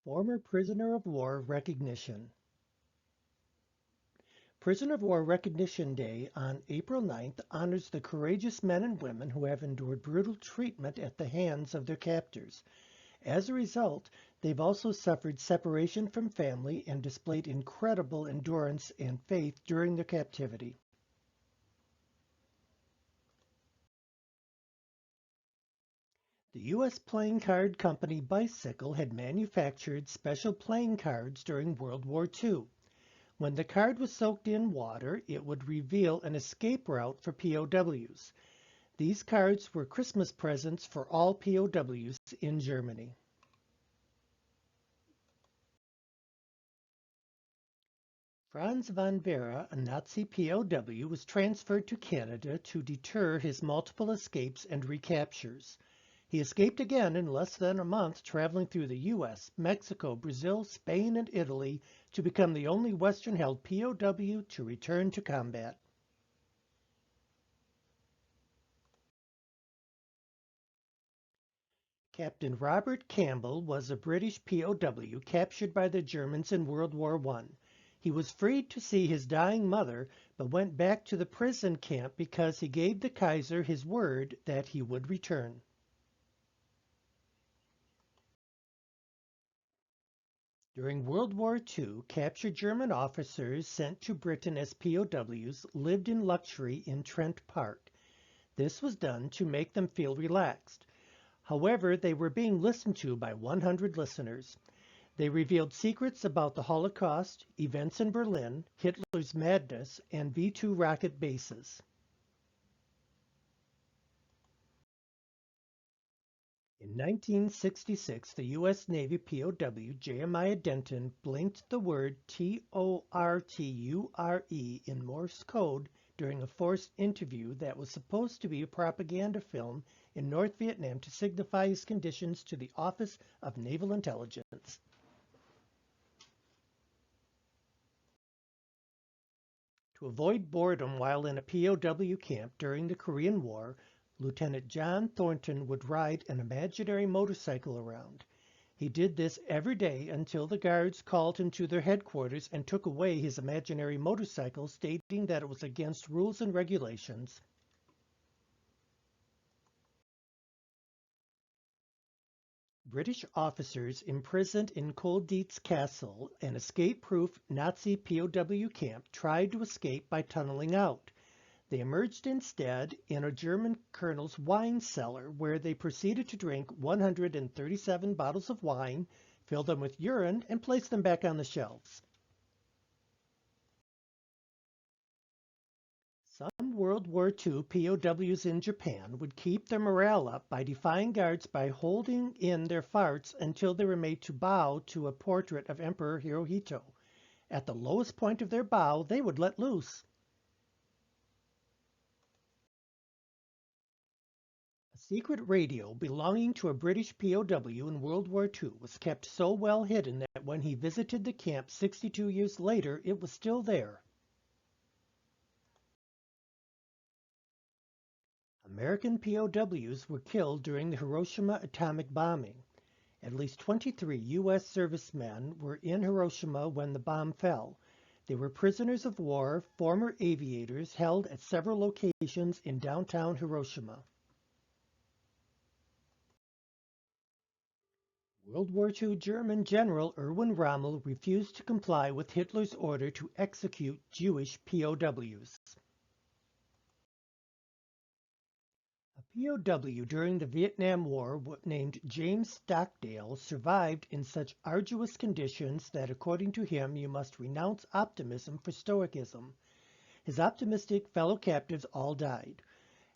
Former Prisoner of War Recognition. Prisoner of War Recognition Day on April 9th honors the courageous men and women who have endured brutal treatment at the hands of their captors. As a result, they've also suffered separation from family and displayed incredible endurance and faith during their captivity. The U.S. playing card company Bicycle had manufactured special playing cards during World War II. When the card was soaked in water, it would reveal an escape route for POWs. These cards were Christmas presents for all POWs in Germany. Franz von Vera, a Nazi POW, was transferred to Canada to deter his multiple escapes and recaptures. He escaped again in less than a month, traveling through the US, Mexico, Brazil, Spain, and Italy to become the only Western-held POW to return to combat. Captain Robert Campbell was a British POW captured by the Germans in World War I. He was freed to see his dying mother, but went back to the prison camp because he gave the Kaiser his word that he would return. During World War II, captured German officers sent to Britain as POWs lived in luxury in Trent Park. This was done to make them feel relaxed. However, they were being listened to by 100 listeners. They revealed secrets about the Holocaust, events in Berlin, Hitler's madness, and V-2 rocket bases. In 1966, the U.S. Navy POW Jeremiah Denton blinked the word Torture in Morse code during a forced interview that was supposed to be a propaganda film in North Vietnam to signify his conditions to the Office of Naval Intelligence. To avoid boredom while in a POW camp during the Korean War, Lieutenant John Thornton would ride an imaginary motorcycle around. He did this every day until the guards called him to their headquarters and took away his imaginary motorcycle, stating that it was against rules and regulations. British officers imprisoned in Colditz Castle, an escape-proof Nazi POW camp, tried to escape by tunneling out. They emerged instead in a German colonel's wine cellar, where they proceeded to drink 137 bottles of wine, fill them with urine, and place them back on the shelves. Some World War II POWs in Japan would keep their morale up by defying guards by holding in their farts until they were made to bow to a portrait of Emperor Hirohito. At the lowest point of their bow, they would let loose. A secret radio belonging to a British POW in World War II was kept so well hidden that when he visited the camp 62 years later, it was still there. American POWs were killed during the Hiroshima atomic bombing. At least 23 U.S. servicemen were in Hiroshima when the bomb fell. They were prisoners of war, former aviators held at several locations in downtown Hiroshima. World War II German General Erwin Rommel refused to comply with Hitler's order to execute Jewish POWs. A POW during the Vietnam War named James Stockdale survived in such arduous conditions that, according to him, you must renounce optimism for stoicism. His optimistic fellow captives all died.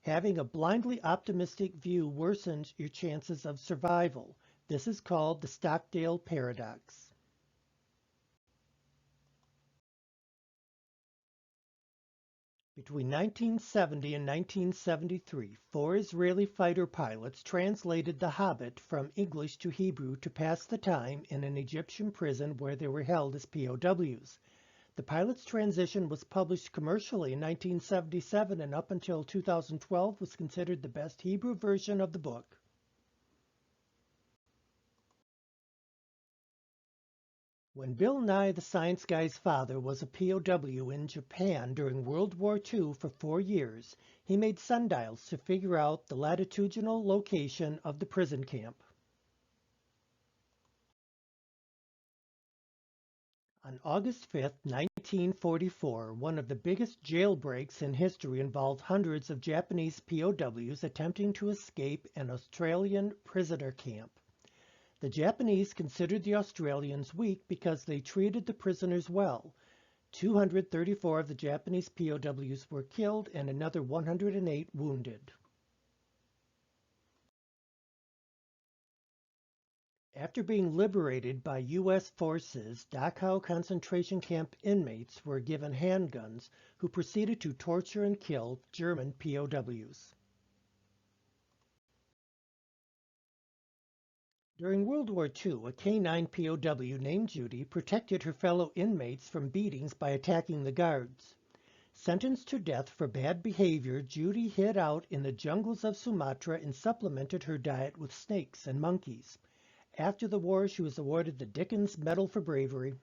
Having a blindly optimistic view worsens your chances of survival. This is called the Stockdale paradox. Between 1970 and 1973, 4 Israeli fighter pilots translated The Hobbit from English to Hebrew to pass the time in an Egyptian prison where they were held as POWs. The pilot's transition was published commercially in 1977 and up until 2012 was considered the best Hebrew version of the book. When Bill Nye the Science Guy's father was a POW in Japan during World War II for 4 years, he made sundials to figure out the latitudinal location of the prison camp. On August 5, 1944, one of the biggest jailbreaks in history involved hundreds of Japanese POWs attempting to escape an Australian prisoner camp. The Japanese considered the Australians weak because they treated the prisoners well. 234 of the Japanese POWs were killed and another 108 wounded. After being liberated by U.S. forces, Dachau concentration camp inmates were given handguns who proceeded to torture and kill German POWs. During World War II, a K-9 POW named Judy protected her fellow inmates from beatings by attacking the guards. Sentenced to death for bad behavior, Judy hid out in the jungles of Sumatra and supplemented her diet with snakes and monkeys. After the war, she was awarded the Dickens Medal for Bravery.